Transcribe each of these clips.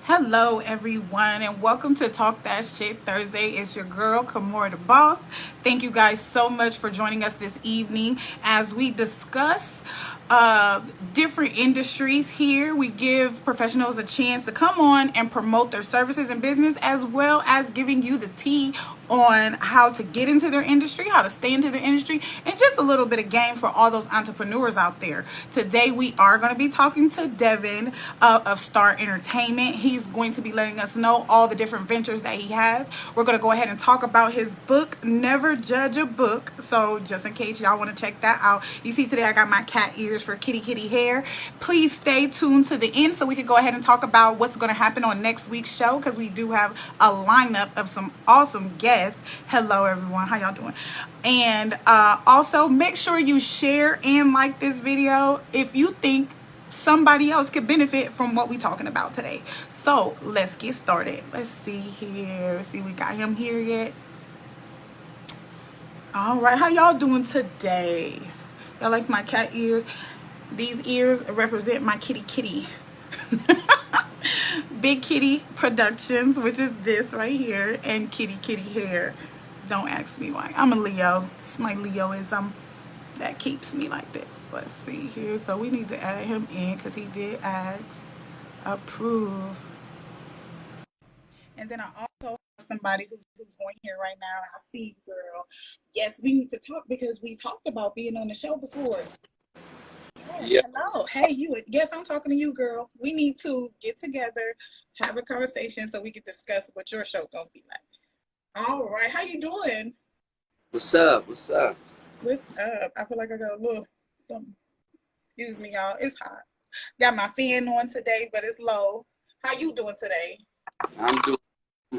Hello, everyone, and welcome to Talk That Shit Thursday. It's your girl, Kamora the Boss. Thank you guys so much for joining us this evening as we discuss uh, different industries here. We give professionals a chance to come on and promote their services and business, as well as giving you the tea on how to get into their industry, how to stay into their industry, and just a little bit of game for all those entrepreneurs out there. Today, we are going to be talking to Devon of Star Entertainment. He's going to be letting us know all the different ventures that he has. We're going to go ahead and talk about his book, Never Judge a Book. So, just in case y'all want to check that out, you see today I got my cat ears for kitty kitty hair. Please stay tuned to the end so we can go ahead and talk about what's going to happen on next week's show, because we do have a lineup of some awesome guests. Hello, everyone. How y'all doing? And also, make sure you share and like this video if you think somebody else could benefit from what we're talking about today. So let's get started. Let's see here. See, we got him here yet. All right, how y'all doing today? Y'all like my cat ears? These ears represent my kitty kitty. Big Kitty Productions, which is this right here, and Kitty Kitty Hair. Don't ask me why. I'm a Leo. It's my Leoism that keeps me like this. Let's see here. So we need to add him in because he did ask. Approve. And then I also have somebody who's on here right now. I see you, girl. Yes, we need to talk because we talked about being on the show before. Yes, Yeah, hello. Hey, you. Yes, I'm talking to you, girl. We need to get together, have a conversation so we can discuss what your show gonna be like. All right, how you doing? what's up? What's up? What's up? I feel like I got a little something. Excuse me, y'all. It's hot. Got my fan on today, but it's low. How you doing today? I'm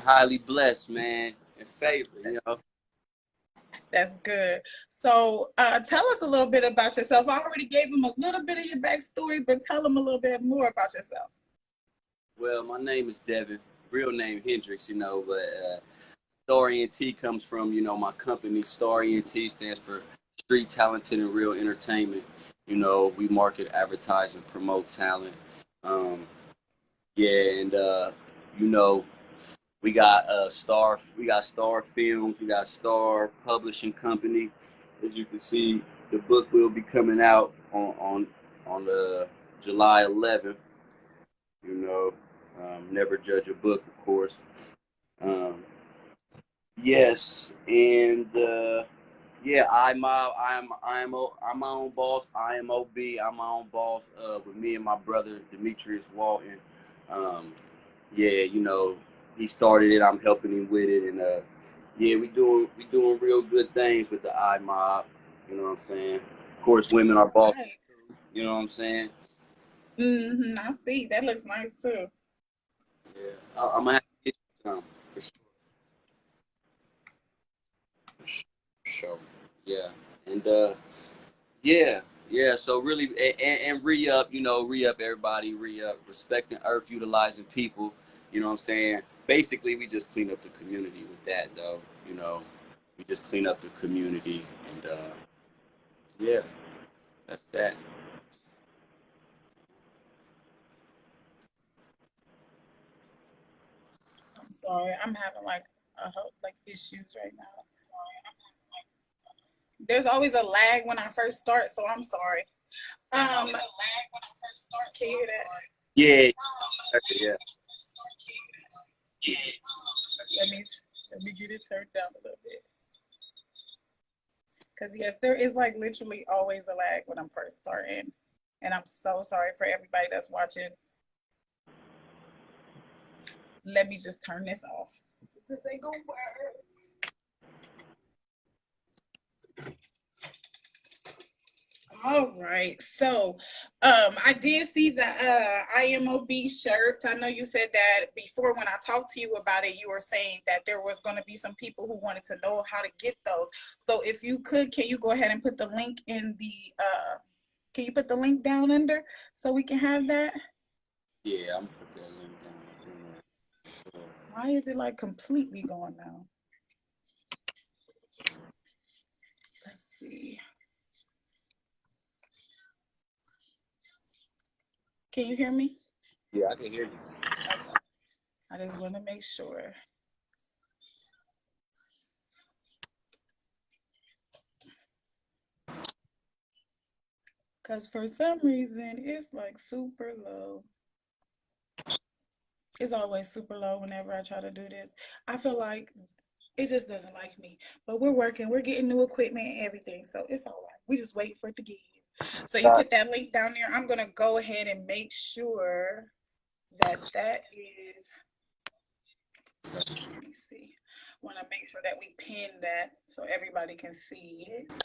highly blessed, man, and favored. That's good. So, tell us a little bit about yourself. I already gave them a little bit of your backstory, but tell them a little bit more about yourself. Well, my name is Devon, real name Hendrix, but Star ENT comes from, my company. Star ENT stands for Street Talented and Real Entertainment. We market, advertise, and promote talent. Um, yeah, and you know, we got Star Films, we got Star Publishing Company. As you can see, the book will be coming out on the July 11th. You know, Never Judge a Book, of course. Um, yes, and yeah, I'm my own boss. I'm my own boss. With me and my brother Demetrius Walton. Um, yeah, he started it. I'm helping him with it, and yeah, we doing real good things with the I mob. You know what I'm saying? Of course, women are bosses Right. too. You know what I'm saying? I see. That looks nice too. Yeah, I'm gonna have to get you some for sure. For sure. Yeah, and yeah, yeah. So really, and re up. Re up everybody. Re up. Respecting Earth, utilizing people. You know what I'm saying? Basically, we just clean up the community with that, though. You know, we just clean up the community, and yeah, that's that. I'm sorry. I'm having like like issues right now. There's always a lag when I first start, so I'm sorry. Can you hear that? Yeah, yeah. Let me let me get it turned down a little bit. Because yes, there is like literally always a lag when I'm first starting. And I'm so sorry for everybody that's watching. Let me just turn this off. This ain't gonna work. All right. So, I did see the IMOB shirts. I know you said that before when I talked to you about it, you were saying that there was going to be some people who wanted to know how to get those. So, if you could, can you go ahead and put the link in the can you put the link down under so we can have that? Yeah, I'm put that link down. Sure. Why is it like completely gone now? Let's see. Can you hear me? Yeah, I can hear you. Okay. I just want to make sure. Because for some reason, it's like super low. It's always super low whenever I try to do this. I feel like it just doesn't like me. But we're working, we're getting new equipment and everything. So it's all right. We just wait for it to get here. So you put that link down there. I'm going to go ahead and make sure that that is, let me see. Want to make sure that we pin that so everybody can see it.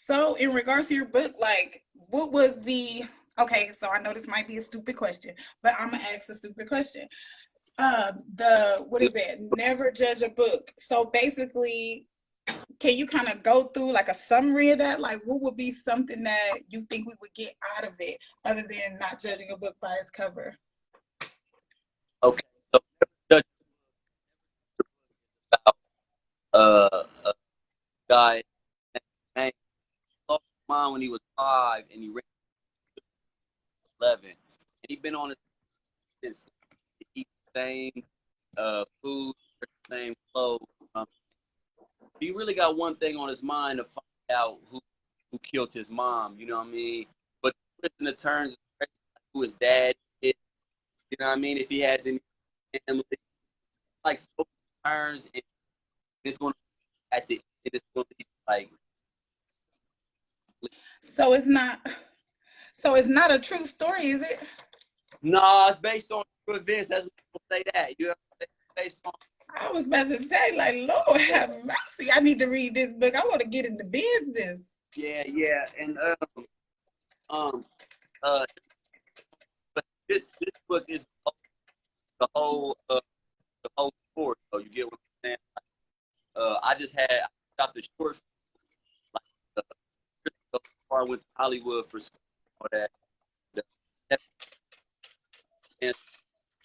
So in regards to your book, like what was the, okay, so I know this might be a stupid question, but I'm gonna ask a stupid question. The what is it? Never judge a book. So basically, can you kind of go through like a summary of that? Like what would be something that you think we would get out of it other than not judging a book by its cover? Okay, so Never Judge about a guy named lost his mind when he was 5, and he ran 11, and he been on it since. He eats the same food, the same clothes. He really got one thing on his mind to find out who killed his mom. You know what I mean? But listen to turns who his dad is. You know what I mean? If he has any family, like so turns, and it's going to at the end, it's going to be like. So it's not, so it's not a true story, is it? No, it's based on true events. That's what people say that. You know, it's based on. I was about to say, like, Lord have mercy. I need to read this book. I want to get into business. Yeah, yeah, and um uh, but this book is the whole the whole story. So you get what I'm saying? I just had I got the short like before I went to Hollywood for all that. And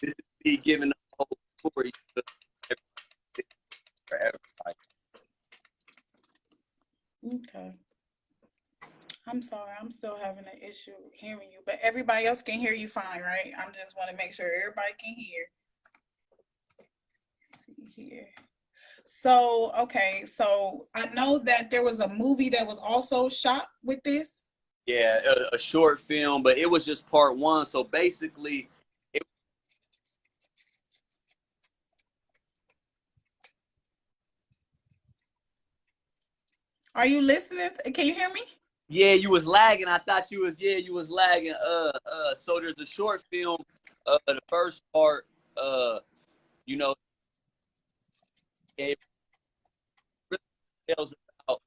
this is me giving the whole story for everybody. Okay. I'm sorry. I'm still having an issue hearing you, but everybody else can hear you fine, right? I'm just want to make sure everybody can hear. Let's see here. So, okay. So I know that there was a movie that was also shot with this. Yeah, a short film, but it was just part one. So basically, it, Are you listening? Can you hear me? yeah, you was lagging. I thought you was you was lagging. So there's a short film. The first part, you know, it really tells about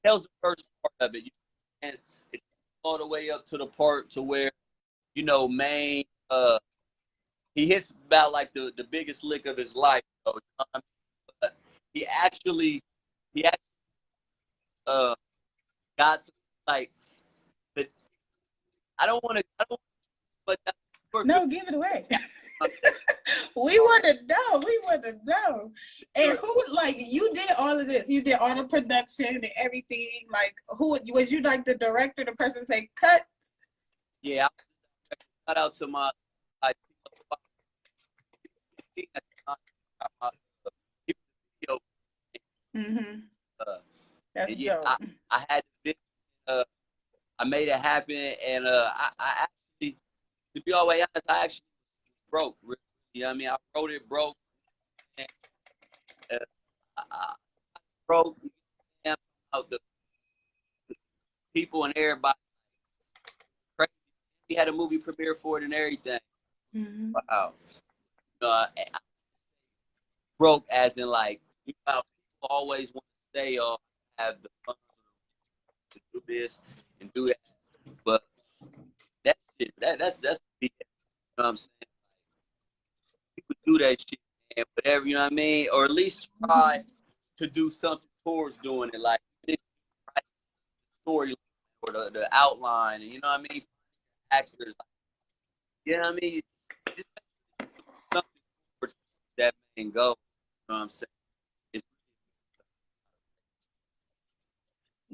tells the first part of it, and it all the way up to the part to where Maine he hits about like the biggest lick of his life. So, you know what I mean? But he actually uh got some like, but I don't but No, give it away. We want to know. We want to know. And who, like, you did all of this? You did all the production and everything. Like, who was you, like the director, the person say cut? yeah, shout out to my I Mm-hmm. uh, That's and yeah, dope. I had I made it happen, and I actually, to be all the way honest, I actually broke. You know what I mean? I wrote it broke, and I broke out the people and everybody crazy. We had a movie premiere for it and everything. Mm-hmm. Wow. I broke as in like people always want to say, "Oh, I have the funds to do this and do that," but that shit, that's you know what I'm saying? People do that shit, man, whatever, you know what I mean? Or at least try to do something towards doing it, like the story or the outline, and you know what I mean? Actors, like, you know what I mean? Just something towards that main goal. You know what I'm saying? It's,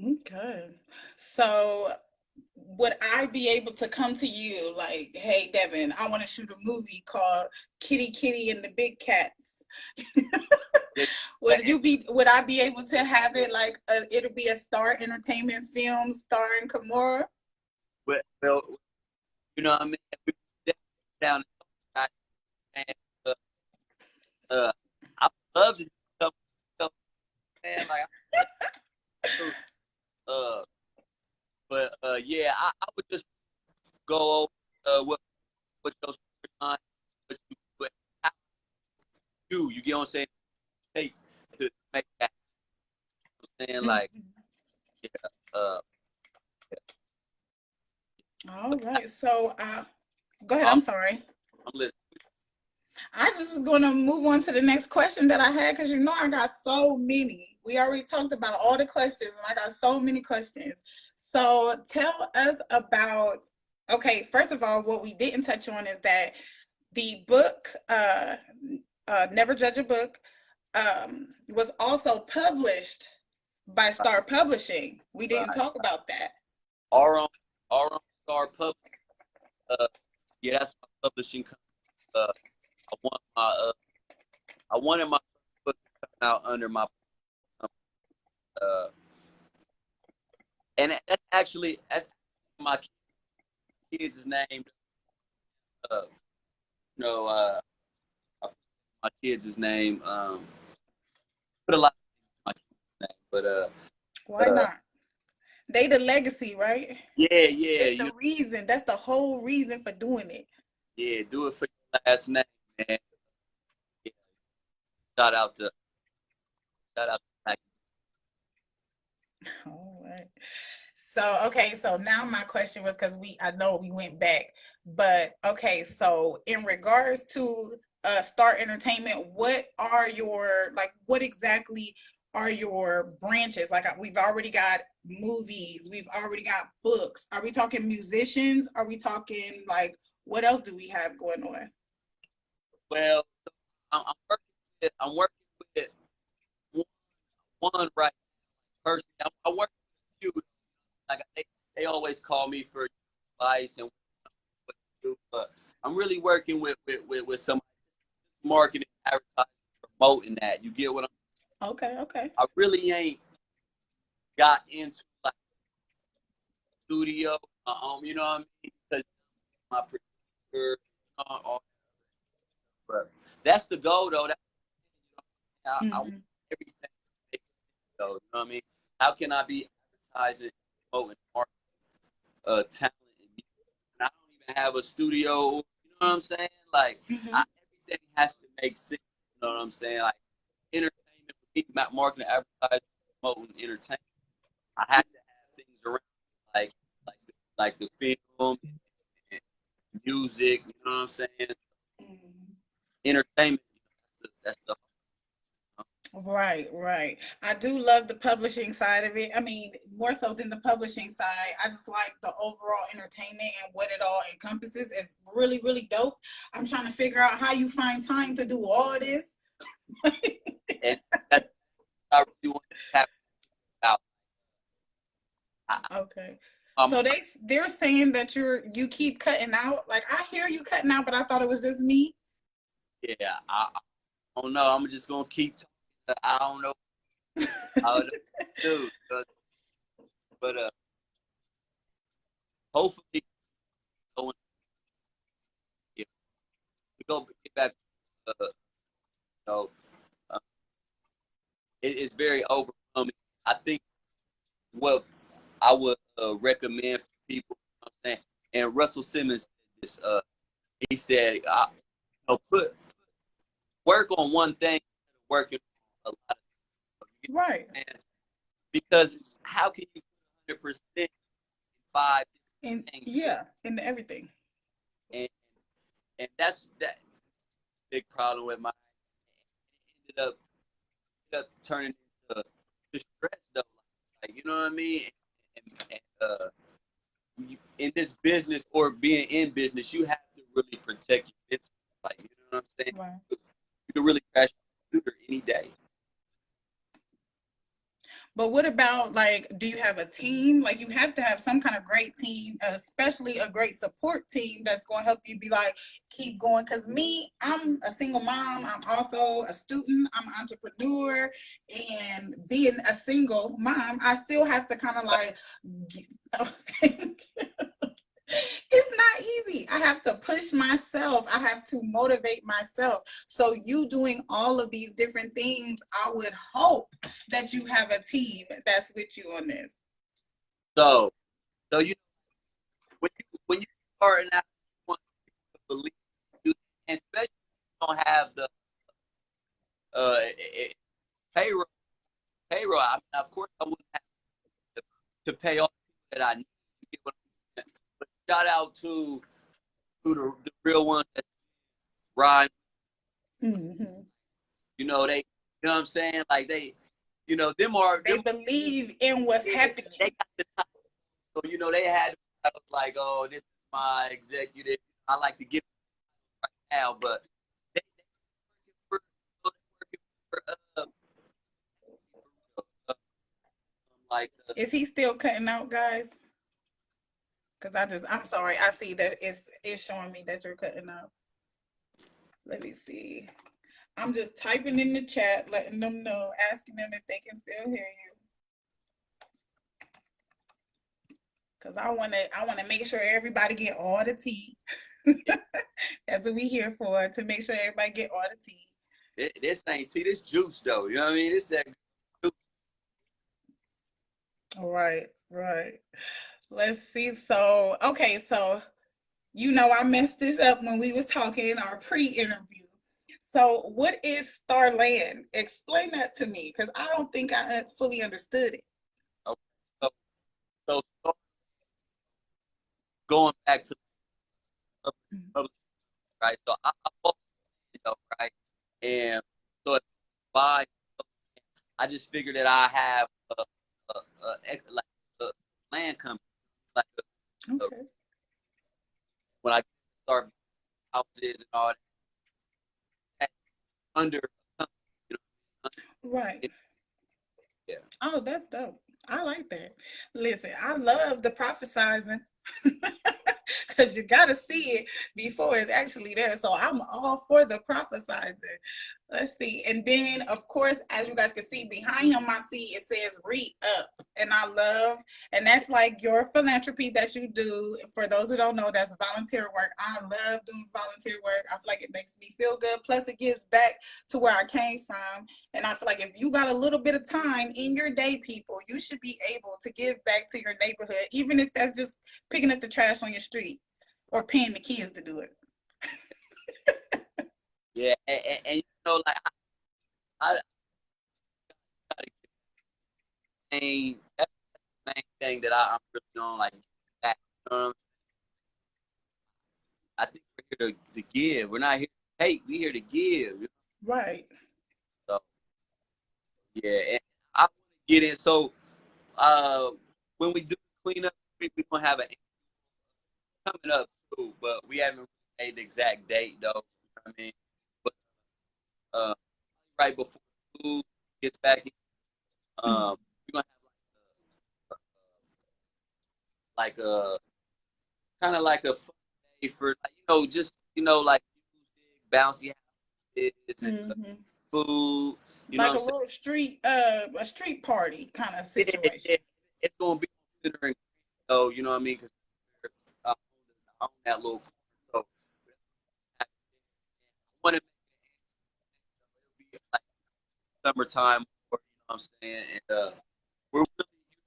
Okay. So would I be able to come to you like, hey, Devon, I want to shoot a movie called Kitty Kitty and the Big Cats? Yeah, Would I be able to have it like it'll be a Star Entertainment film starring Kimora? well, you know what I mean? We down and uh, I would love to do something, man. Like, uh, but yeah, I would just go over what your storyline, what how you get what I'm saying, take to make that. You know what I'm saying, like, Mm. yeah, uh, All right. So, go ahead. I'm, I'm sorry. I'm listening. I just was going to move on to the next question that I had because you know I got so many. We already talked about all the questions, and I got so many questions. So tell us about, okay, first of all, what we didn't touch on is that the book, Never Judge a Book, was also published by Star Publishing. We didn't Right. talk about that. Our own, our own Star Pub. Uh, yeah, that's my publishing company. I want my I wanted my book to come out under my uh, and that's my kids' name. Uh, you know, my kids' name. Put a lot of my kids' name, but Why uh, not? They the legacy, right? yeah, yeah, It's the reason. That's the whole reason for doing it. yeah, do it for your last name, man. Yeah, shout out to shout out to All right. So, okay, so now my question was because I know we went back, but okay, so in regards to Star Entertainment, what exactly are your branches? Like we've already got movies, we've already got books. Are we talking musicians? Are we talking like what else do we have going on? well, I'm working with one right person. I work with a few. Like they always call me for advice and what to do, but I'm really working with some marketing, advertising, promoting that. You get what Okay, okay. I really ain't got into like studio, you know what I mean? Because my producer, all, but that's the goal though. I want Hmm. everything to make sense though. You know what I mean? How can I be advertising, promoting, marketing, talent, and music? And I don't even have a studio. You know what I'm saying? Like Hmm. everything has to make sense. You know what I'm saying? Like entertainment, marketing, advertising, promoting, entertainment. I have to have things around like like like the film and music. You know what I'm saying? Entertainment. That's the Right, right. I do love the publishing side of it. I mean, more so than the publishing side. I just like the overall entertainment and what it all encompasses. It's really, really dope. I'm trying to figure out how you find time to do all this. and that's what I really want to tap out. I, Okay. um, So they're saying that you keep cutting out. Like I hear you cutting out, but I thought it was just me. yeah, I don't know. I'm just gonna keep talking. I don't know. I don't know, but hopefully, going yeah, to go get back. You know, uh, it's very overwhelming. I think what I would recommend for people, you know what I'm saying, and Russell Simmons said this. He said, put work on one thing, working on a lot of Right. things. Because how can you put 100% in five And things? yeah, and everything. And and that's that big problem with my ended up turning into stress though. Like you know what I mean? And in this business or being in business, you have to really protect your business. Like you know what I'm saying? Right. You can really crash your computer any day. But what about, like, do you have a team? Like, you have to have some kind of great team, especially a great support team that's going to help you be like, keep going. Because me, I'm a single mom. I'm also a student. I'm an entrepreneur. And being a single mom, I still have to kind of like, it's not easy. I have to push myself. I have to motivate myself. So you doing all of these different things, I would hope that you have a team that's with you on this. So, you when you start out, you want to believe you, and especially if you don't have the uh, payroll. I mean, of course, I wouldn't have to pay all the people that I need. You get what I'm saying? But shout out to the real ones that ride. Mm-hmm. You know they. You know what I'm saying? Like they. You know them are They them. believe in what's happening. They got the time. So you know they had. I was like, oh, this is my executive. I like to give it right now, but they working for like Is he still cutting out, guys? Because I'm sorry. I see that it's showing me that you're cutting out. Let me see. I'm just typing in the chat, letting them know, asking them if they can still hear you. Cause I wanna make sure everybody get all the tea. That's what we here for, to make sure everybody get all the tea. this ain't tea, this juice though. You know what I mean? This that juice. Right, right. Let's see. So, okay, so I messed this up when we was talking in our pre-interview. So, what is Starland? Explain that to me, because I don't think I fully understood it. Okay. So going back to public, right? So I bought, right? And so if I buy, I just figured that I have like a land company, like Okay. when I start houses and all that under a company, you know, Right. yeah. Oh, that's dope. I like that. Listen, I love the prophesizing because you got to see it before it's actually there. So I'm all for the prophesizing. Let's see. And then, of course, as you guys can see behind him, I see it says Read Up. And I love, and that's like your philanthropy that you do. For those who don't know, that's volunteer work. I love doing volunteer work. I feel like it makes me feel good. Plus, it gives back to where I came from. And I feel like if you got a little bit of time in your day, people, you should be able to give back to your neighborhood, even if that's just picking up the trash on your street or paying the kids to do it. Yeah, and you know, like I that's the main thing that I'm really on, like that. You know, I think we're here to give. We're not here to take. We're here to give. Right. So yeah, and I want to get in. So when we do clean up, we're gonna have an coming up too, but we haven't made the exact date though. You know what I mean, but uh, right before school gets back in, we're gonna have like a kind of like a fun day for like, just like bouncy houses and Mm-hmm. food. You know Like what a I'm saying? little a street party kind of Yeah, situation. yeah. It's gonna be considering, you know what I mean? Because I own that little corner, so I want to be like summertime, you know what I'm saying? And we're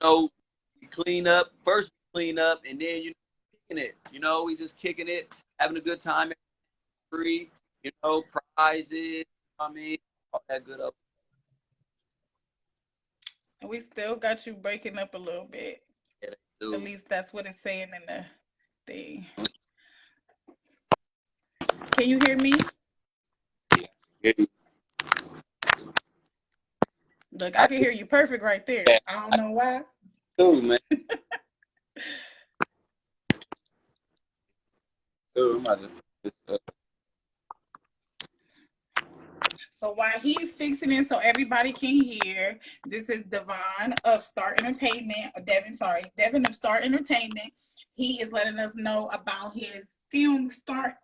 really, we clean up first. We clean up, and then kicking it. We just kicking it, having a good time. Free, prizes. You know what I mean, all that good up. And we still got you breaking up a little bit. Yeah, they At do. least that's what it's saying in the thing. Can you hear me? Yeah. Look, I I can do hear you perfect right there. that I don't know why. too, man. Ooh, I'm about to, So while he's fixing it so everybody can hear, this is Devon of Star Entertainment, Devon of Star Entertainment. He is letting us know about his films, Star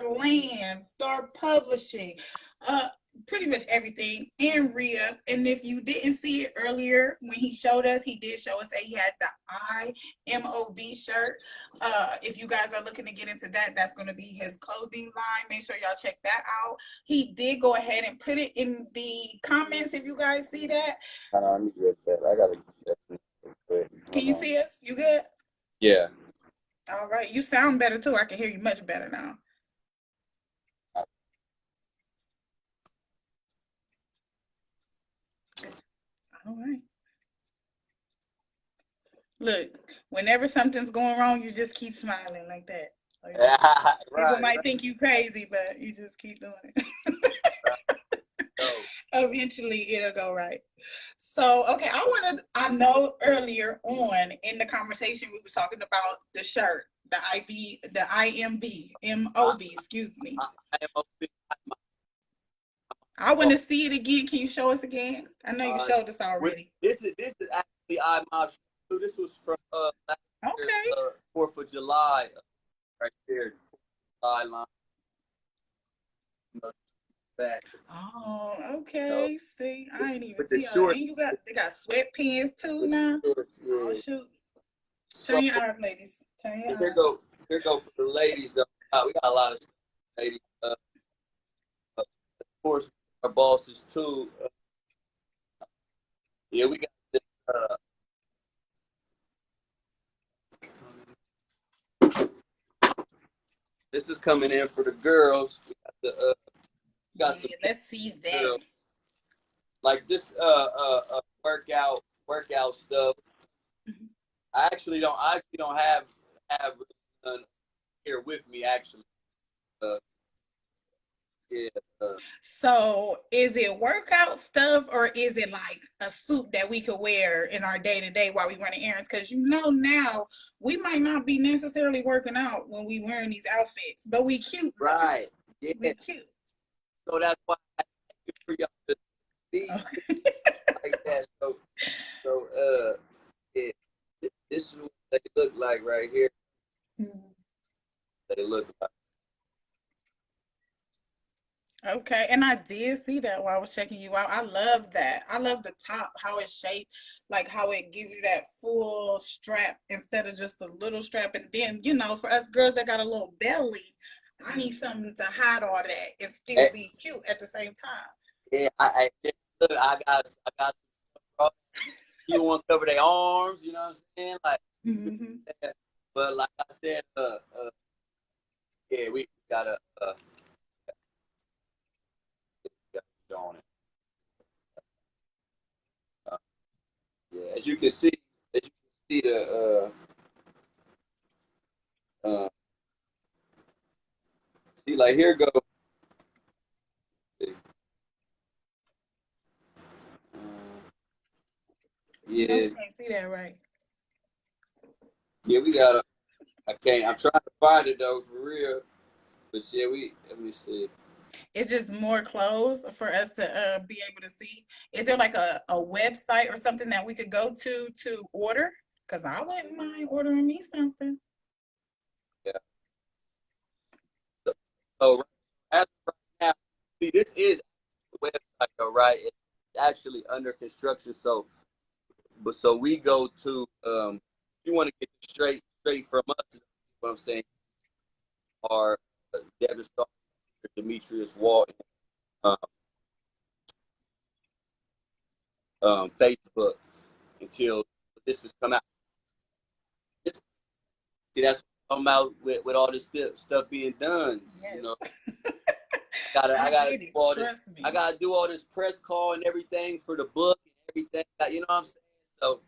Land, Star Publishing, uh, pretty much everything, and Rhea. And if you didn't see it earlier when he showed us, he did show us that he had the IMOB shirt. If you guys are looking to get into that, that's going to be his clothing line. Make sure y'all check that out. He did go ahead and put it in the comments if you guys see that. I need to get that. I gotta get that. Can you see us? You good? Yeah. All right. You sound better too. I can hear you much better now. All right. Look, whenever something's going wrong, you just keep smiling like that. Like people might think you crazy, but you just keep doing it. Eventually, it'll go right. So, okay, I know earlier on in the conversation we were talking about the shirt, the IMB, MOB, excuse me. I want to see it again. Can you show us again? I know you showed us already. This is actually IMOB. So this was from last year, 4th of July, right there. July line. Back. Oh, okay. See, I ain't even see all. And they got sweatpants too now. Yeah. Oh shoot! Turn your eyes, ladies. Turn your eyes. Here go for the ladies. We got a lot of ladies. Of course, our bosses too. Yeah, we got this. This is coming in for the girls. We got the. Let's see that. Girls. Like this workout stuff. Mm-hmm. I actually don't have none here with me actually. Yeah. So is it workout stuff or is it like a suit that we could wear in our day to day while we running errands? Because now we might not be necessarily working out when we wearing these outfits, but we cute. Right. Yeah. We cute. So that's why I think for y'all to be like that. So yeah, this is what they look like right here. Mm-hmm. They look like. Okay, and I did see that while I was checking you out. I love that. I love the top, how it's shaped, like how it gives you that full strap instead of just a little strap. And then, for us girls that got a little belly, I need something to hide all that and still be cute at the same time. Yeah, I got you want to cover their arms, you know what I'm saying? Like, mm-hmm. But like I said, yeah, we gotta on it. Yeah, as you can see the see, like here go. Yeah, you can't see that right. Yeah, we gotta. I'm trying to find it though, for real. But yeah, let me see. It's just more clothes for us to be able to see. Is there like a website or something that we could go to order? Because I wouldn't mind ordering me something. Yeah. So as right now, see, this is the website though, right? It's actually under construction. So we go to you want to get straight from us. What I'm saying, our Devon Star, Demetrius Walton, Facebook until this has come out. See, that's what I'm out with all this stuff being done. Yes. I gotta do all this press call and everything for the book and everything. You know what I'm saying?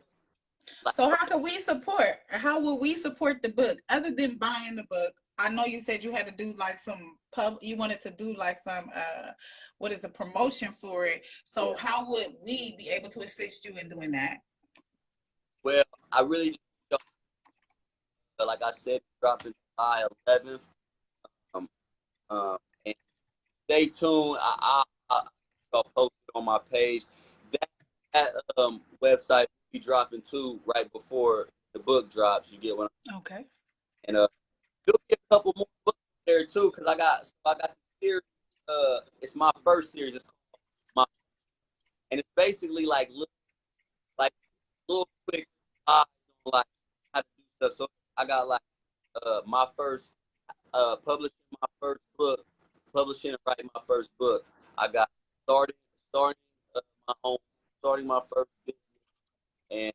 So how can we support? How will we support the book other than buying the book? I know you said you had to do like some you wanted to do like some what is a promotion for it. So how would we be able to assist you in doing that? Well, I really like I said, dropping July 11th. And stay tuned. I'll post it on my page. That website will be dropping too right before the book drops. You get what I'm Okay. saying? And there'll be a couple more books there too, because I got the series. It's my first series. It's called my, and it's basically like little quick eyes on like how to do stuff. So I got like my first publishing my first book, publishing and writing my first book. I got started starting my own, starting my first business, and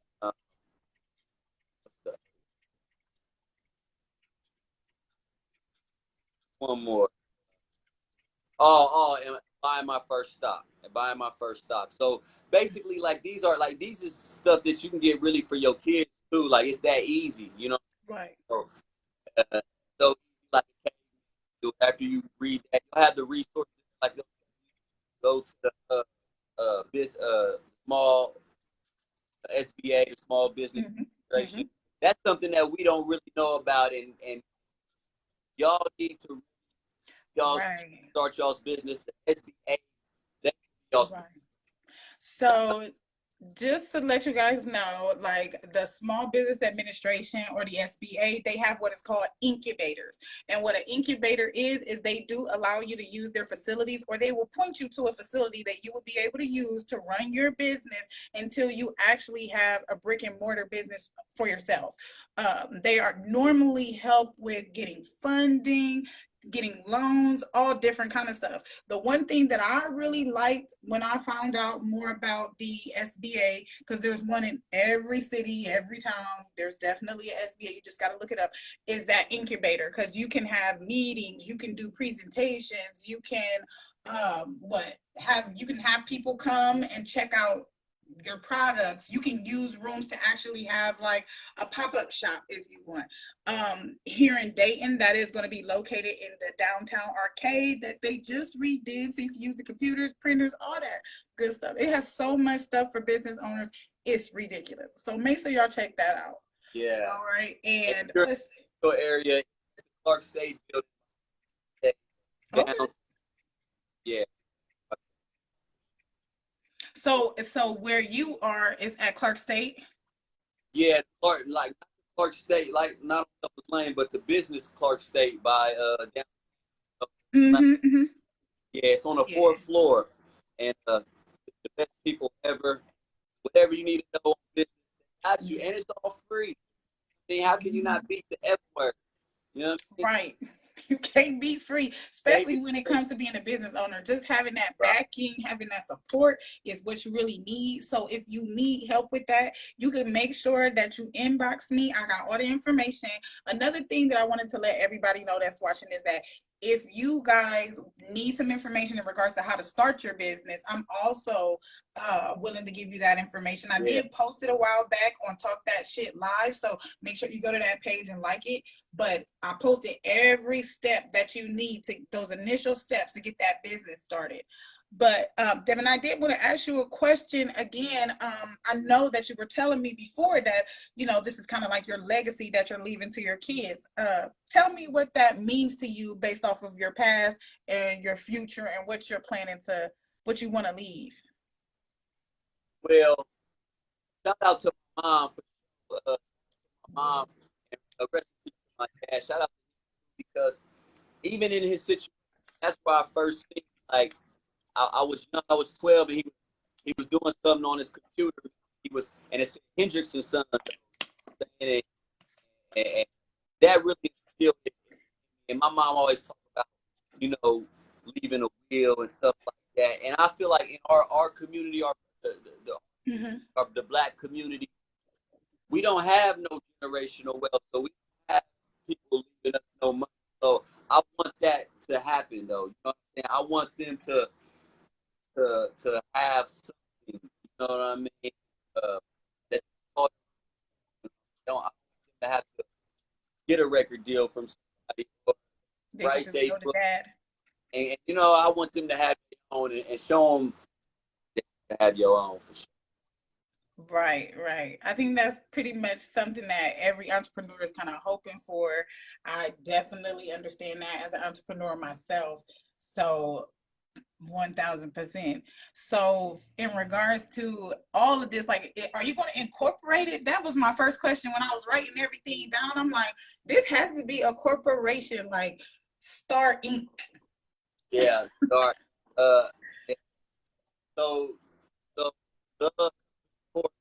one more. And buying my first stock, and buying my first stock. So basically, like these is stuff that you can get really for your kids too. Like it's that easy, you know. Right. So, uh, so like after you read that, you have the resources like go to the small SBA, the Small Business Mm-hmm. Mm-hmm. Administration. That's something that we don't really know about, and y'all need to y'all Right. start y'all's business. The SBA, that y'all's Right. So just to let you guys know, like the Small Business Administration or the SBA, they have what is called incubators. And what an incubator is they do allow you to use their facilities, or they will point you to a facility that you will be able to use to run your business until you actually have a brick and mortar business for yourselves. They are normally help with getting funding, getting loans, all different kind of stuff. The one thing that I really liked when I found out more about the SBA, because there's one in every city, every town, there's definitely an SBA, you just got to look it up, is that incubator, because you can have meetings, you can do presentations, you can you can have people come and check out your products. You can use rooms to actually have like a pop-up shop if you want. Here in Dayton, that is going to be located in the downtown arcade that they just redid, so you can use the computers, printers, all that good stuff. It has so much stuff for business owners, it's ridiculous. So make sure y'all check that out. yeah. All right, And and your let's area, Clark State building okay. down. Yeah, So where you are is at Clark State. yeah. Clark, like not Clark State, like not on Douglas Lane, but the business Clark State by down. Mm-hmm, mm-hmm. Yeah, it's on the Yeah. fourth floor, and the best people ever. Whatever you need to know on business, they got you, Yeah. and it's all free. I mean, how can you Mm-hmm. not beat the F word? You know what I mean? Right. You can't be free, Can't especially be when it free. comes to being a business owner. Just having that Right. backing, having that support is what you really need. So if you need help with that, you can make sure that you inbox me. I got all the information. Another thing that I wanted to let everybody know that's watching is that if you guys need some information in regards to how to start your business, I'm also willing to give you that information. I Yeah. did post it a while back on Talk That Shit Live, so make sure you go to that page and like it. But I posted every step that you need to those initial steps to get that business started. But Devin, I did want to ask you a question again. I know that you were telling me before that this is kind of like your legacy that you're leaving to your kids. Tell me what that means to you based off of your past and your future and what you're planning to, what you want to leave. Well, shout out to my mom for my Yeah. mom and rest in peace to my dad. Shout out because even in his situation, that's why I first seen like I was young, I was 12, and he was doing something on his computer. He was, and it's Hendrix and Son, and that really instilled it. And my mom always talked about, you know, leaving a will and stuff like that. And I feel like in our community, Mm-hmm. the black community, we don't have no generational wealth, so we don't have people leaving us no money. So I want that to happen, though. You know what I'm saying? I want them to have something. You know what I mean? That don't I want them to have to get a record deal from somebody, or They can write just they go to book, dad. and I want them to have their own, and show them that you have your own for sure. Right, right. I think that's pretty much something that every entrepreneur is kind of hoping for. I definitely understand that as an entrepreneur myself. So 1000%. So, in regards to all of this, like, are you going to incorporate it? That was my first question when I was writing everything down. I'm like, this has to be a corporation, like Star Inc. Yeah, start. Uh, so, so the corp,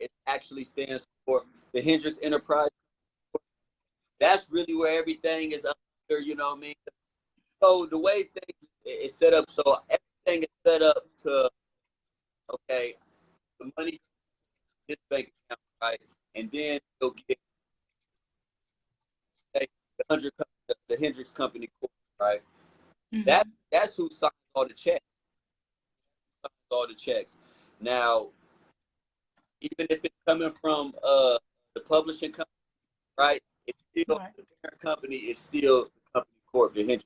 it actually stands for the Hendrix Enterprise. That's really where everything is under, you know what I mean? So the way things is set up, so everything is set up to, okay, the money this bank account, right? And then you'll get say, the Hendrix Company Corp, right? That Mm-hmm. that's who signs all the checks. Signs all the checks. Now, even if it's coming from the publishing company, right? It's still Right. the parent company is still the company corp, the Hendrix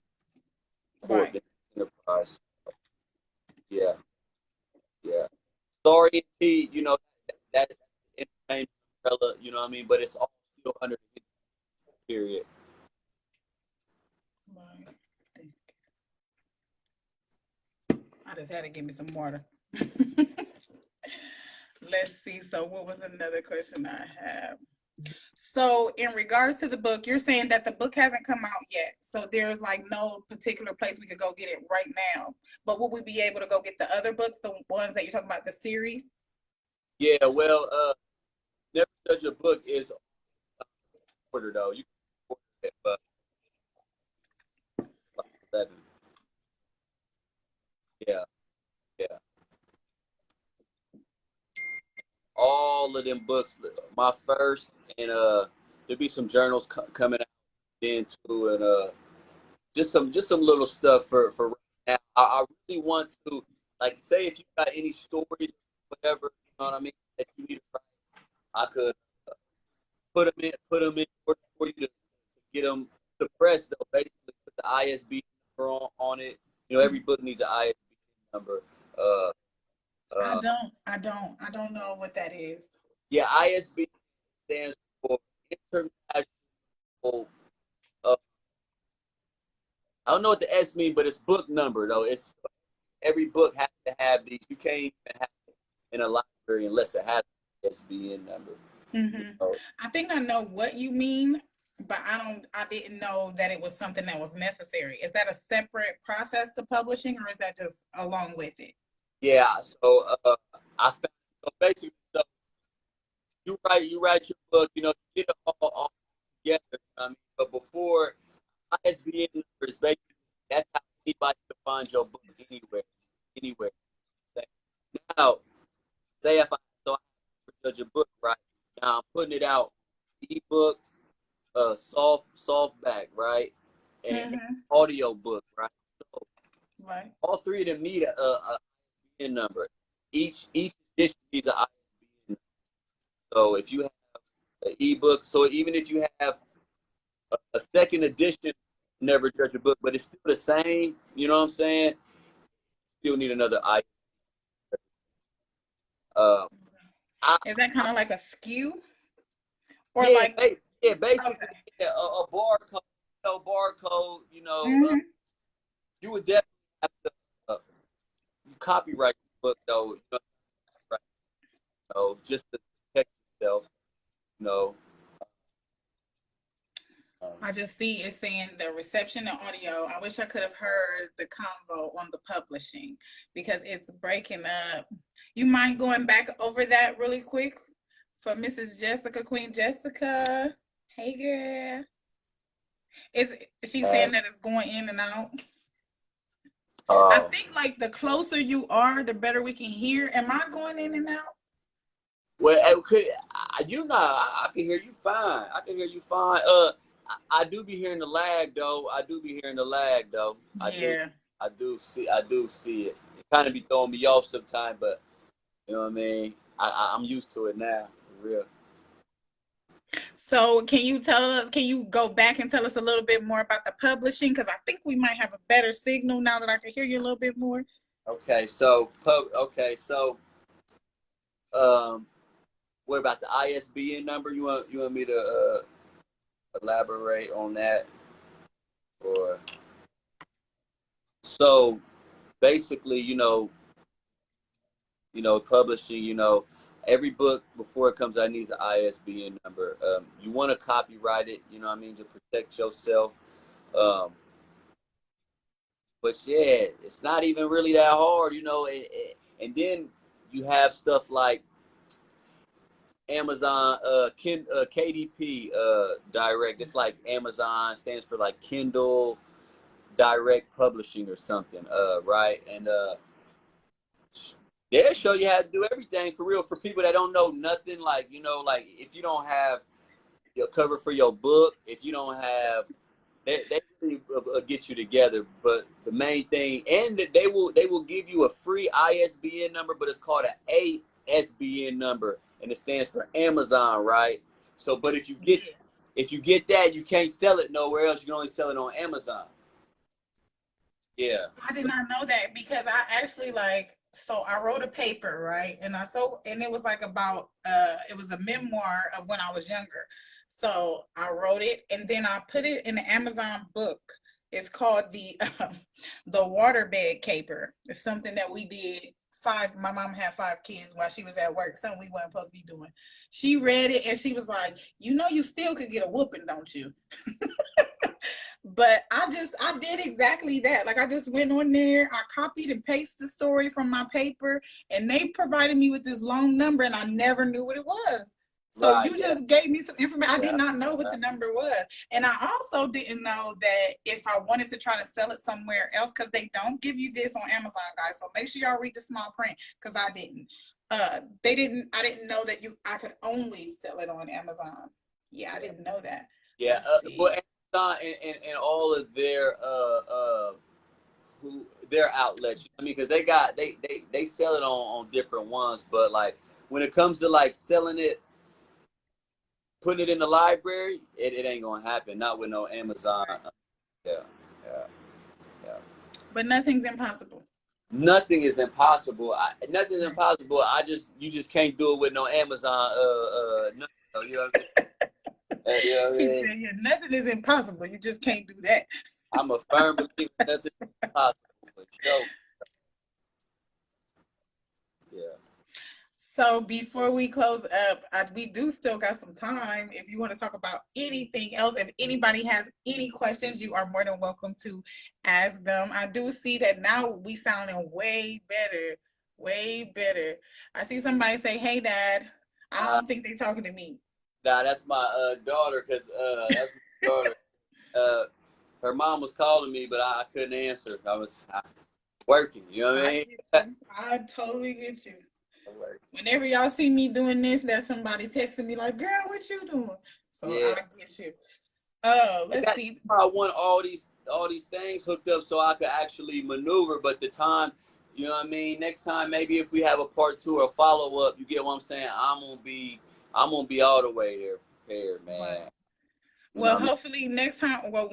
Corp, Right. the enterprise. Yeah, yeah. Story T, you know, that entertainment umbrella, you know what I mean? But it's all still under the period. Right. I just had to give me some water. Let's see. So, what was another question I have? So, in regards to the book, you're saying that the book hasn't come out yet. So, there's like no particular place we could go get it right now. But would we be able to go get the other books, the ones that you're talking about, the series? Yeah, well, Never Judge a Book is order though. You can order it, but 11. Yeah, yeah. All of them books. My first and there'll be some journals coming out then too, and just some little stuff for right now. I really want to like say if you got any stories, whatever, you know what I mean, that you need to write, I could put them in order for you to get them to press though. Basically, put the ISB number on it. You know, every book needs an ISB number. Uh, uh, I don't know what that is. yeah, ISB stands for International. Uh, I don't know what the S means, but it's book number though. It's every book has to have these. You can't even have it in a library unless it has an ISBN number. You Hmm. know? I think I know what you mean, but I didn't know that it was something that was necessary. Is that a separate process to publishing, or is that just along with it? Yeah. So I found so basically so you write your book. You know, you get it all together. You know what I mean, but before ISBN number is basically that's how anybody can find your book anywhere. Now, say if I so I judge a book right now, I'm putting it out ebook, softback, right, and Hmm. audio book, right. So Right. all three of them need a ISBN number. Each edition needs an ISBN. So if you have an ebook, so even if you have a second edition, never judge a book, but it's still the same. You know what I'm saying? Still need another ISBN. Uh, I, Is that kind of like a skew, or yeah, like yeah, basically, okay? yeah, a barcode, Hmm. you would definitely have to uh, copyright the book, though, right, just to protect yourself, you know. I just see it saying the reception and audio. I wish I could have heard the convo on the publishing because it's breaking up. You mind going back over that really quick for Mrs. Jessica, Queen Jessica? Hey girl. Is she Uh, saying that it's going in and out? I uh, think like the closer you are, the better we can hear. Am I going in and out? well, I can hear you fine. I can hear you fine. I do be hearing the lag, though. I do be hearing the lag, though. I do. Yeah. I do see it. It kind of be throwing me off sometimes, but you know what I mean. I'm used to it now, for real. So can you tell us, can you go back and tell us a little bit more about the publishing? Because I think we might have a better signal now that I can hear you a little bit more. Okay, so um, what about the ISBN number? You want me to elaborate on that, or so? basically, publishing, every book before it comes out needs an ISBN number. You want to copyright it, you know what I mean, to protect yourself. Um, but yeah, it's not even really that hard, and then you have stuff like Amazon, KDP Direct. It's like Amazon stands for like Kindle Direct Publishing or something, right? And they'll show you how to do everything for real. For people that don't know nothing, like like if you don't have your cover for your book, if you don't have, they really get you together. But the main thing, and they will give you a free ISBN number, but it's called an ASBN number, and it stands for Amazon, right? So, but if you get that, you can't sell it nowhere else. You can only sell it on Amazon. Yeah. I did not know that because I actually so I wrote a paper, right? And it was like about it was a memoir of when I was younger. So I wrote it and then I put it in the Amazon book. It's called the waterbed caper. It's something that we did. My mom had 5 kids while she was at work, something we weren't supposed to be doing. She read it and she was like, you still could get a whooping, don't you? But I did exactly that. Like I just went on there, I copied and pasted the story from my paper, and they provided me with this long number, and I never knew what it was. So Right. you Yeah. just gave me some information. I Yeah. did not know what the number was. And I also didn't know that if I wanted to try to sell it somewhere else, because they don't give you this on Amazon, guys. So make sure y'all read the small print, because I didn't. I didn't know that I could only sell it on Amazon. Yeah, I didn't know that. Yeah. Let's see. But Amazon and all of their outlets. I mean, because they sell it on different ones, but like when it comes to like selling it, putting it in the library, it ain't gonna happen. Not with no Amazon. Yeah, yeah, yeah. But nothing's impossible. Nothing is impossible. Nothing's impossible. You just can't do it with no Amazon. No, you know what I mean? You know what I He mean? said, yeah, nothing is impossible. You just can't do that. I'm a firm believer nothing is impossible. For sure. Yeah. So before we close up, we do still got some time. If you want to talk about anything else, if anybody has any questions, you are more than welcome to ask them. I do see that now we sounding way better, way better. I see somebody say, "Hey, Dad." I don't think they talking to me. Nah, that's my daughter, because that's my daughter. Her mom was calling me, but I couldn't answer. I was working. You know what I I mean? get you. I totally get you. Whenever y'all see me doing this, that's somebody texting me like, "Girl, what you doing?" So Yeah. I get you. Oh, let's see. I want all these things hooked up so I could actually maneuver. But the time, you know what I mean. Next time, maybe if we have a part 2 or follow up, you get what I'm saying. I'm gonna be all the way there prepared, man. Right. Well, hopefully next time. Well,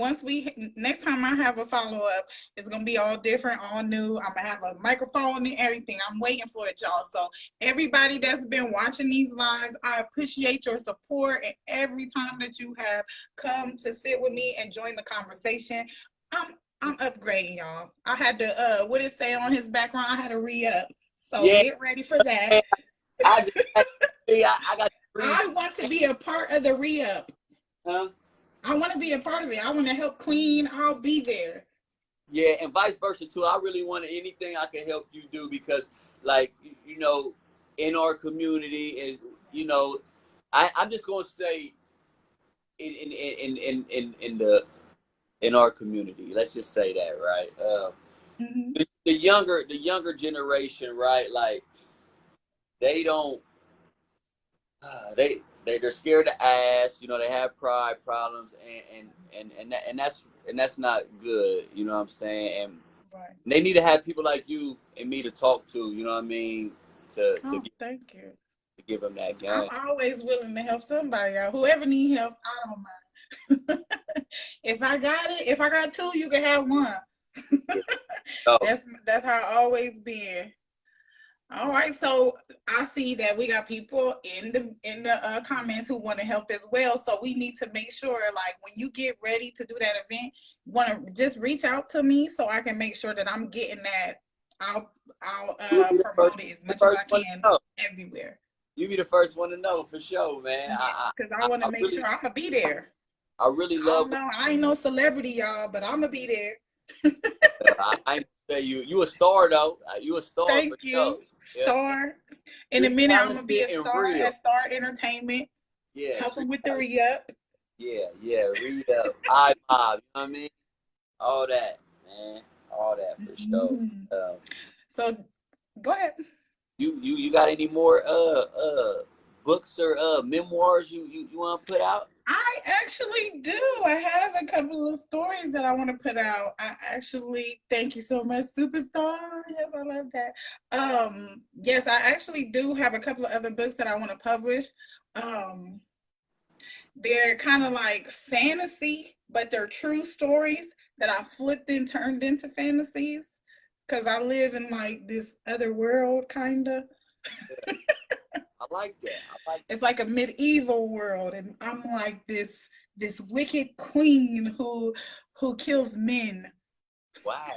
next time I have a follow up, it's gonna be all different, all new. I'm gonna have a microphone and everything. I'm waiting for it, y'all. So everybody that's been watching these lives, I appreciate your support, and every time that you have come to sit with me and join the conversation. I'm upgrading, y'all. I had to what it say on his background. I had to re-up. So Yeah. get ready for that. I got. I want to be a part of the re-up. Huh? I want to be a part of it. I want to help clean. I'll be there. Yeah, and vice versa too. I really want anything I can help you do, because, like, in our community is, I'm just gonna say in our community. Let's just say that, right? Mm-hmm. The younger generation, right? Like, they don't they're scared to ask. They have pride problems, and that's not good. You know what I'm saying? And Right. they need to have people like you and me to talk to. You know what I mean? Thank you. To give them that I'm game. always willing to help somebody out. Whoever need help, I don't mind. If I got it, if I got 2, you can have 1. So, That's how I always been. All right, so I see that we got people in the comments who want to help as well. So we need to make sure, like, when you get ready to do that event, want to just reach out to me so I can make sure that I'm getting that I'll You be promote it as the much as first I one to can know. everywhere. You be the first one to know for sure, man. Yes, because I want to I make really sure I'm gonna be there. I really I love don't know. I ain't no celebrity, y'all, but I'm gonna be there. I ain't gonna say you a star though. You a star for Thank you, sure. Yeah. Star. In a Be minute, I'm gonna be talented a and star real. at Star Entertainment, Yeah, helping street with the talent. re-up. Yeah, yeah. Read up. I mob, you know what I mean? All that, man. All that for sure. Mhm. Um, So go ahead. you got any more books or memoirs you wanna put out? I actually do. I have a couple of stories that I want to put out. I actually thank you so much, Superstar. Yes, I love that. Yes, I actually do have a couple of other books that I want to publish. Um, they're kind of like fantasy, but they're true stories that I flipped and turned into fantasies because I live in like this other world, kind of. Yeah, I like that. I like It's like a medieval world, and I'm like this wicked queen who kills men. wow.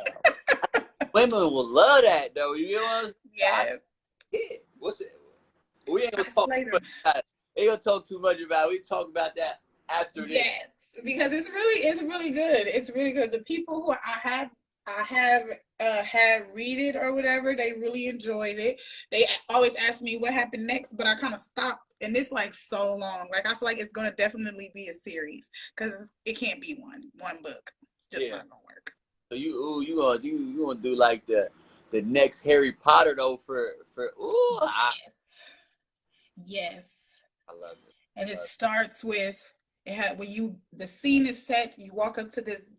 Women will love that though. You know what I'm saying? I Yes, yeah. What's it? We ain't I gonna talk slay too much them. about it. Ain't gonna talk too much about it. We talk about that after this. Yes, because it's really good. It's really good. The people who I have had read it or whatever, they really enjoyed it. They always ask me what happened next, but I kind of stopped, and it's like so long. Like I feel like it's gonna definitely be a series because it can't be one book. It's just Yeah. not gonna work. So you gonna do like the next Harry Potter though for Yes. Yes. I love it. And I it love starts with it had when you the scene is set, you walk up to this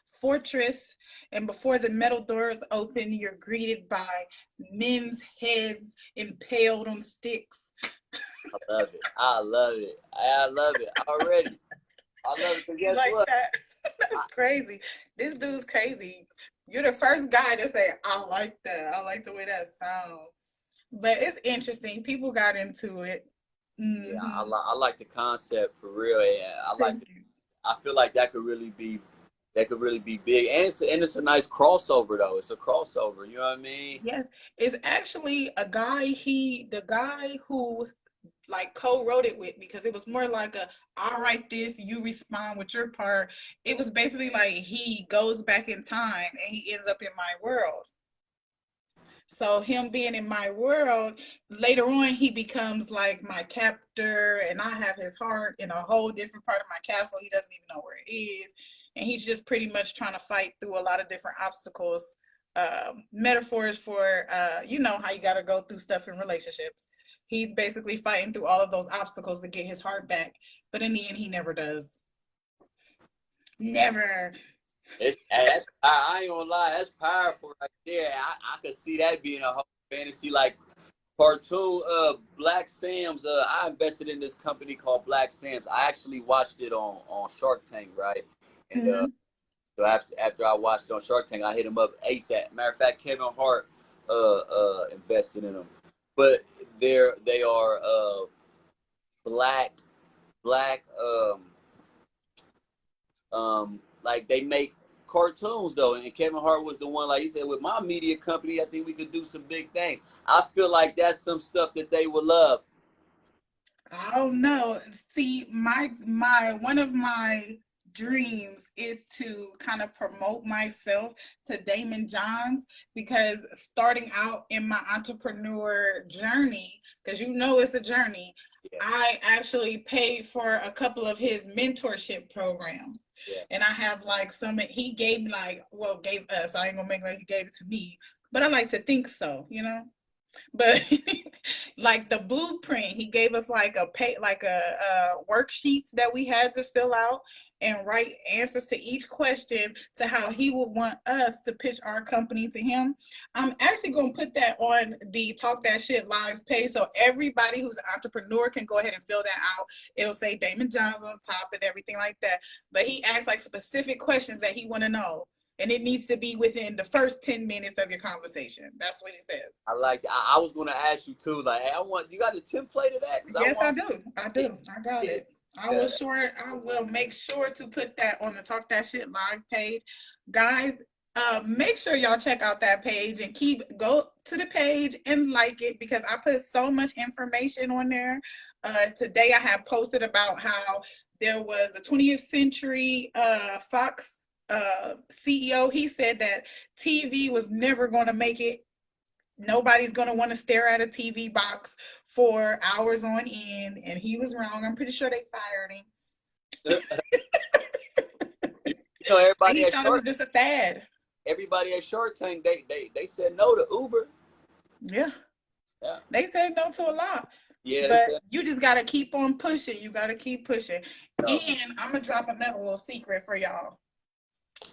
fortress, and before the metal doors open, you're greeted by men's heads impaled on sticks. I love it. I love it. I love it already. I love it because You guess like what? that? I, That's crazy. This dude's crazy. You're the first guy to say, I like that. I like the way that sounds. But it's interesting. People got into it. yeah, Hmm. I like the concept for real. Yeah, Thank you. I feel like that could really be big, and it's a nice crossover though. It's a crossover. You know what I mean? Yes, it's actually a guy, the guy who like co-wrote it with, because it was more like a I'll write this, you respond with your part. It was basically like he goes back in time and he ends up in my world. So him being in my world, later on he becomes like my captor, and I have his heart in a whole different part of my castle. He doesn't even know where it is. And he's just pretty much trying to fight through a lot of different obstacles. Metaphors for you know how you gotta go through stuff in relationships. He's basically fighting through all of those obstacles to get his heart back. But in the end he never does. Never. I ain't gonna lie, that's powerful right there. I could see that being a whole fantasy like cartoon. Black Sam's. I invested in this company called Black Sam's. I actually watched it on Shark Tank, right? And Mm-hmm. so after I watched it on Shark Tank, I hit him up ASAP. Matter of fact, Kevin Hart invested in them, but they are black black like they make cartoons though, and Kevin Hart was the one, like he said, with my media company, I think we could do some big things. I feel like that's some stuff that they would love. I don't know. See, my one of my dreams is to kind of promote myself to Damon Johns, because starting out in my entrepreneur journey, because you know it's a journey, Yeah, I actually paid for a couple of his mentorship programs. yeah, And I have like some he gave me, like, well, gave us. I ain't gonna make like he gave it to me, but I like to think so, you know? But like the blueprint, he gave us like a pay like a worksheets that we had to fill out and write answers to each question to how he would want us to pitch our company to him. I'm actually going to put that on the Talk That Shit live page, so everybody who's an entrepreneur can go ahead and fill that out. It'll say Damon Johns on top and everything like that, but he asks like specific questions that he want to know, and it needs to be within the first 10 minutes of your conversation. That's what he says. I like that. I was gonna ask you too, like, hey, I want you got a template of that because I Yes, I want do. I to do. I got get it. I will that. sure I will make sure to put that on the Talk That Shit live page. Guys, Make sure y'all check out that page and go to the page and like it because I put so much information on there. Today I have posted about how there was the 20th Century Fox CEO. He said that TV was never going to make it. Nobody's going to want to stare at a TV box for hours on end, and he was wrong. I'm pretty sure they fired him. And Everybody he at thought it was Shark, just a fad. everybody at Shark Tank, they said no to Uber. Yeah. Yeah. They said no to a lot. Yeah, they But said you just gotta keep on pushing. You gotta keep pushing. no. And I'm gonna drop another little secret for y'all.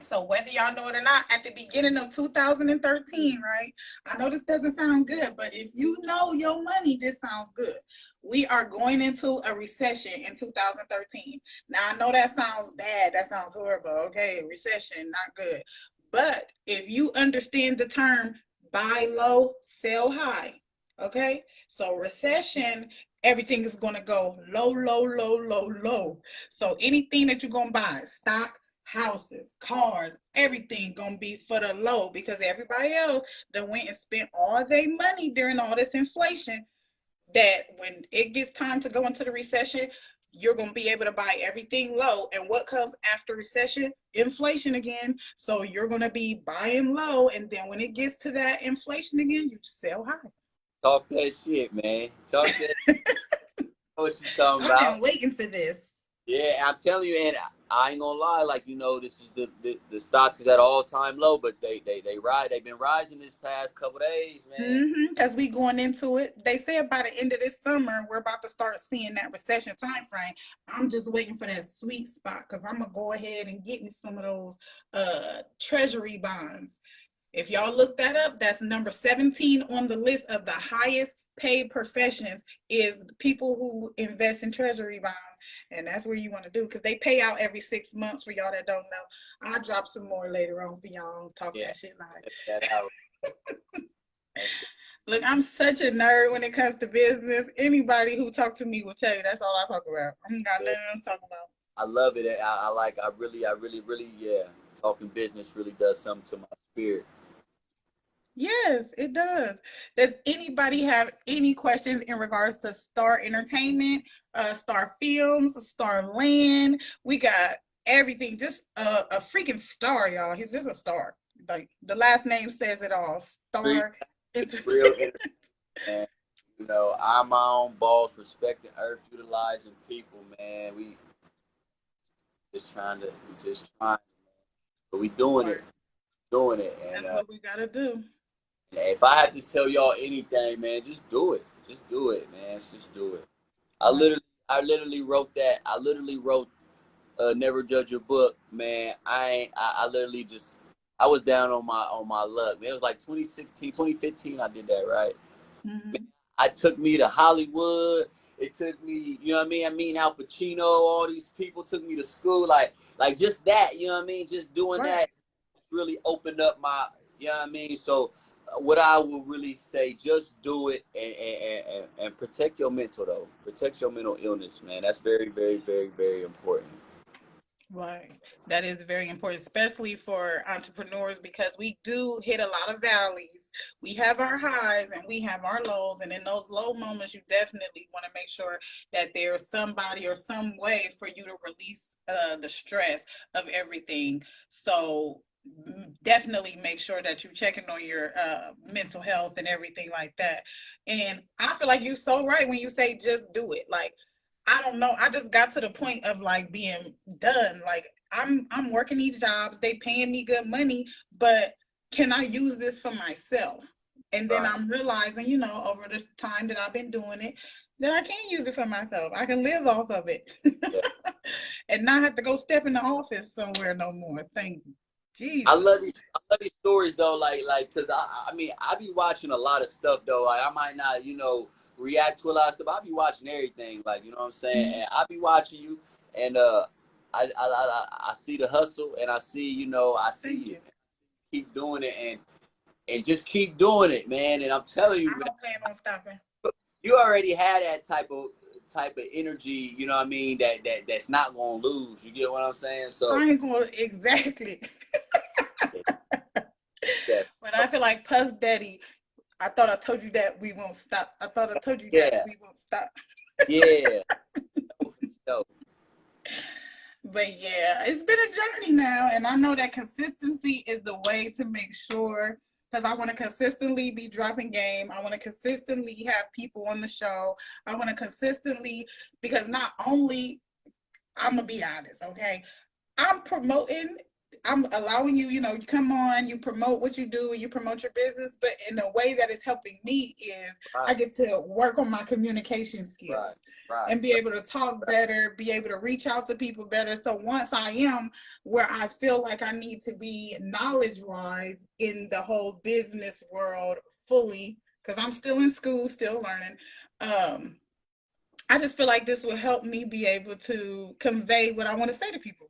So whether y'all know it or not, at the beginning of 2013, right? I know this doesn't sound good, but if you know your money, this sounds good. We are going into a recession in 2013. Now I know that sounds bad. That sounds horrible. Okay, recession, not good. But if you understand the term buy low, sell high, okay? So recession, everything is going to go low, low, low, low, low. So anything that you're going to buy, stock, houses, cars, everything gonna be for the low because everybody else that went and spent all their money during all this inflation. That when it gets time to go into the recession, you're gonna be able to buy everything low. And what comes after recession? Inflation again. So you're gonna be buying low, and then when it gets to that inflation again, you sell high. Talk that shit, man. Talk that. What you talking I've about? been waiting for this. Yeah, I'm telling you, and I ain't gonna lie. Like this is the stocks is at all time low, but they ride. They've been rising this past couple days, man. Because we going into it. They said by the end of this summer, we're about to start seeing that recession time frame. I'm just waiting for that sweet spot because I'm gonna go ahead and get me some of those treasury bonds. If y'all look that up, that's number 17 on the list of the highest paid professions is people who invest in treasury bonds. And that's where you want to do because they pay out every 6 months for y'all that don't know. I'll drop some more later on for y'all talk Yeah, that shit live. that out. Look, I'm such a nerd when it comes to business. Anybody who talked to me will tell you that's all I talk about. I ain't got nothing else to talk about. I love it. I like. I really. Yeah, talking business really does something to my spirit. Yes, it does. Does anybody have any questions in regards to Star Entertainment, Star Films, Star Land? We got everything. Just a freaking star, y'all. He's just a star. Like the last name says it all. Real, Star real. Entertainment. And I'm my own boss, respecting Earth, utilizing people. Man, we just trying, but we doing it. And That's what we gotta do. if I had to tell y'all anything, man, just do it. Just do it, man. Just do it. I Right. literally, I literally wrote that. I literally wrote Never Judge a Book, man. I literally just, I was down on my luck. Man, it was like 2016, 2015. I did that, right? Man, Mm-hmm. I took me to Hollywood. It took me, you know what I mean? I mean, Al Pacino, all these people took me to school. Like just that, you know what I mean? Just doing Right. that really opened up my, you know what I mean? So what I will really say, just do it and protect your mental though. Protect your mental illness, man. That's very, very, very, very important. Right. That is very important, especially for entrepreneurs, because we do hit a lot of valleys. We have our highs and we have our lows. And in those low moments, you definitely want to make sure that there's somebody or some way for you to release the stress of everything. So definitely make sure that you're checking on your mental health and everything like that. And I feel like you're so right when you say just do it. Like, I don't know. I just got to the point of like being done. Like I'm working these jobs, they paying me good money, but can I use this for myself? And then Right. I'm realizing, over the time that I've been doing it, that I can use it for myself. I can live off of it Yeah. and not have to go step in the office somewhere no more. Thank I Jesus. love these. I love these stories though, cause I mean, I be watching a lot of stuff though. Like I might not, react to a lot of stuff. I be watching everything, like you know what I'm saying. Mhm. And I be watching you, and I see the hustle, and I see, I see Thank you. you. Keep doing it, and just keep doing it, man. And I'm telling you, I man, don't plan on stopping. you already had that type of energy. You know what I mean? That's not gonna lose. You get what I'm saying? So I ain't going to exactly. But I feel like Puff Daddy, I thought I told you that we won't stop. I thought I told you that Yeah, we won't stop. yeah. No, no. But yeah, it's been a journey now, and I know that consistency is the way to make sure. Because I want to consistently be dropping game. I want to consistently have people on the show. I want to consistently, because not only, I'm gonna be honest, okay? I'm promoting, I'm allowing you, you come on, you promote what you do, you promote your business, but in a way that is helping me is I Right, get to work on my communication right, skills right, and be able to talk better, be able to reach out to people better. So once I am where I feel like I need to be knowledge wise in the whole business world fully, because I'm still in school, still learning. Um, I just feel like this will help me be able to convey what I want to say to people.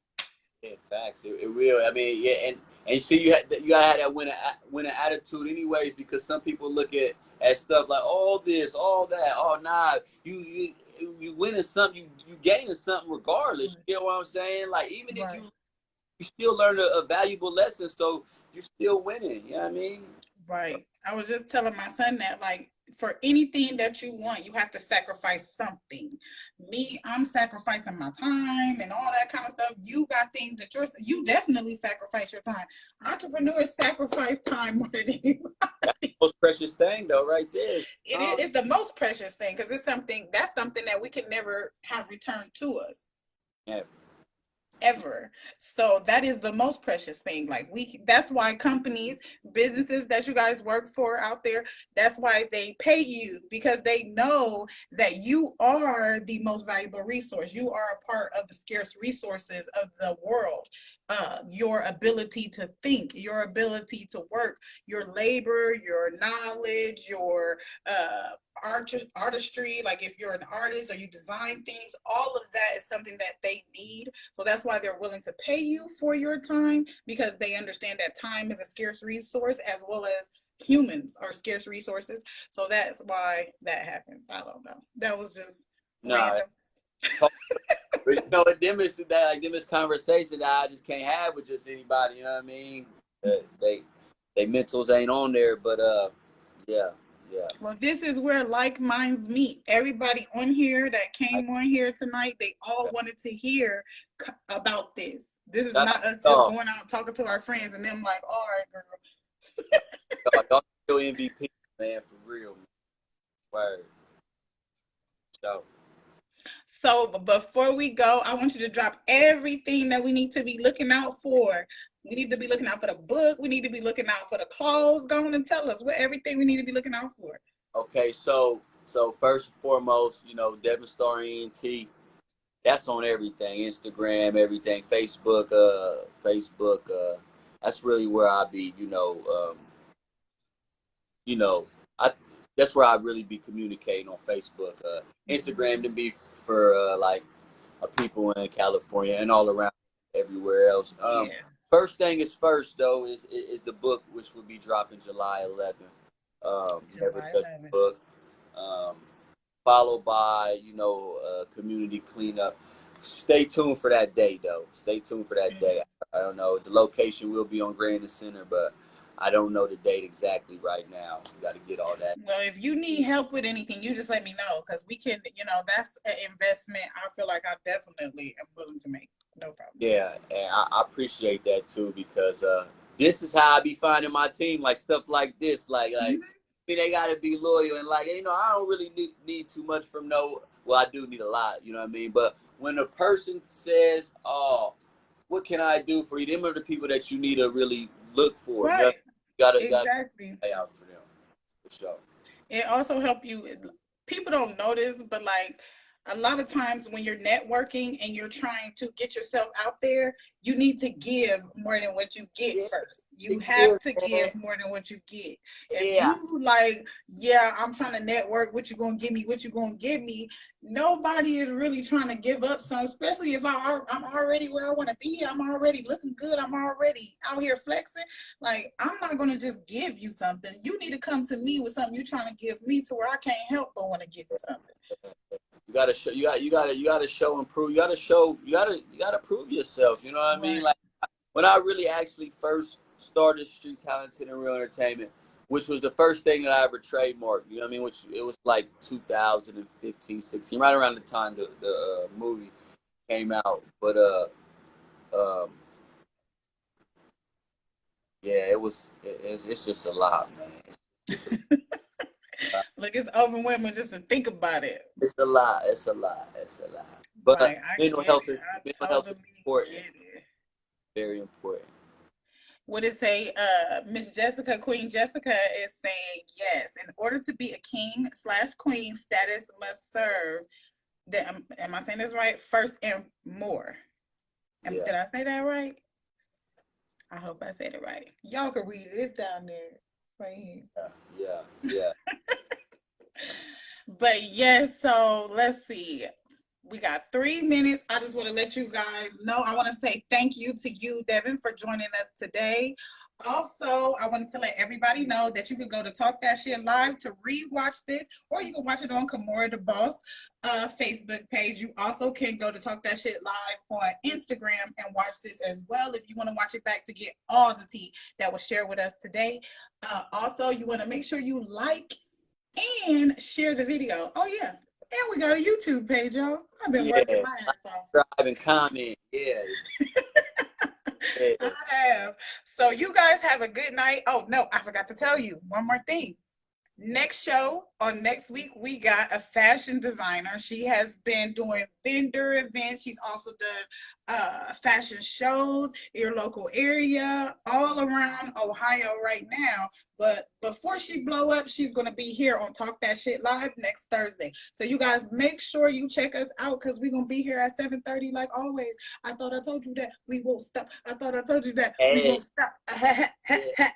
yeah, facts. It will. I mean, yeah, and see, you gotta have that winning attitude, anyways, because some people look at stuff like all this, all that. Oh, nah, you winning something, you gaining something regardless. Right. You know what I'm saying? Like even if Right. you still learn a valuable lesson, so you're still winning. You know what I mean? Right. I was just telling my son that, like, for anything that you want, you have to sacrifice something. Me, I'm sacrificing my time and all that kind of stuff. You got things that you definitely sacrifice your time. Entrepreneurs sacrifice time more than anybody. That's the most precious thing, though, right there. It's the most precious thing because that's something that we can never have returned to us. Yeah, Ever. So that is the most precious thing. Like, that's why companies, businesses that you guys work for out there, that's why they pay you, because they know that you are the most valuable resource. You are a part of the scarce resources of the world. Your ability to think, your ability to work, your labor, your knowledge, your artistry, like if you're an artist or you design things, all of that is something that they need. So that's why they're willing to pay you for your time, because they understand that time is a scarce resource, as well as humans are scarce resources. So that's why that happens. I don't know. That was just no. random. But them is that like them is conversation that I just can't have with just anybody. You know what I mean? They mentals ain't on there, but yeah, yeah. Well, this is where like minds meet. Everybody on here that I came on here tonight, they all wanted to hear about this. This is got not us just y'all. going out talking to our friends and them like, all right, girl. Y'all still MVP, man, for real. Word. So So before we go, I want you to drop everything that we need to be looking out for. We need to be looking out for the book. We need to be looking out for the clothes. Go on and tell us what everything we need to be looking out for. okay, so first and foremost, Devon Star ENT. That's on everything. Instagram, everything, Facebook. That's really where I be. You know, I that's where I really be communicating on Facebook. Instagram to be for like people in California and all around everywhere else. Yeah, First thing is first though is the book, which will be dropping July 11th. Never July Judge the 11th. Book. Um, Followed by community cleanup. Stay tuned for that day though. Stay tuned for that day. I don't know, the location will be on Grand Center, but I don't know the date exactly right now. We got to get all that. Well, if you need help with anything, you just let me know, because we can, that's an investment I feel like I definitely am willing to make. No problem. Yeah, and I appreciate that too, because this is how I be finding my team, like stuff like this, like Mhm. I mean, they gotta be loyal and like I don't really need too much from no. Well, I do need a lot, you know what I mean. But when a person says, "Oh, what can I do for you?" Them are the people that you need to really look for. You know, Right. gotta Exactly. pay out for them for sure. It also help you. People don't notice, but like a lot of times when you're networking and you're trying to get yourself out there, you need to give more than what you get Yeah, first. You big have deal, to man. give more than what you get. If Yeah, you like, yeah, I'm trying to network, what you gonna give me, what you gonna give me, nobody is really trying to give up some, especially if I'm already where I want to be. I'm already looking good. I'm already out here flexing. Like, I'm not gonna just give you something. You need to come to me with something you're trying to give me, to where I can't help but want to give you something. you gotta show. You gotta show and prove. You gotta show. You gotta prove yourself. You know what I mean? Right. Like when I really actually first started Street Talented and Real Entertainment, which was the first thing that I ever trademarked. You know what I mean? Which it was like 2015, 16, right around the time the movie came out. But um, yeah, it's just a lot, man. It's a lot. Look, it's overwhelming just to think about it. It's a lot. It's a lot. It's a lot. But Like, I mental get health it. is mental I health is totally important. get it. Very important. What it say? Miss Jessica, Queen Jessica is saying yes. In order to be a king slash queen, status must serve. Am I saying this right? First and more. Yeah. Did I say that right? I hope I said it right. Y'all can read it. It's down there, right here. Yeah. Yeah. But yes, so let's see. We got 3 minutes. I just want to let you guys know. I want to say thank you to you, Devon, for joining us today. Also, I wanted to let everybody know that you can go to Talk That Shit Live to rewatch this, or you can watch it on Kimora the Boss Facebook page. You also can go to Talk That Shit Live on Instagram and watch this as well if you want to watch it back to get all the tea that was shared with us today. Also, you want to make sure you like and share the video. Oh, yeah. And we got a YouTube page, y'all. I've been working Yeah. my ass off. Subscribe and comment. Yeah. I Yeah. have. So you guys have a good night. Oh, no, I forgot to tell you one more thing. Next show on next week, we got a fashion designer. She has been doing vendor events. She's also done fashion shows in your local area, all around Ohio right now. But before she blow up, she's going to be here on Talk That Shit Live next Thursday. So you guys make sure you check us out because we're going to be here at 7:30 like always. I thought I told you that we won't stop. I thought I told you that we Hey. won't stop. Yeah.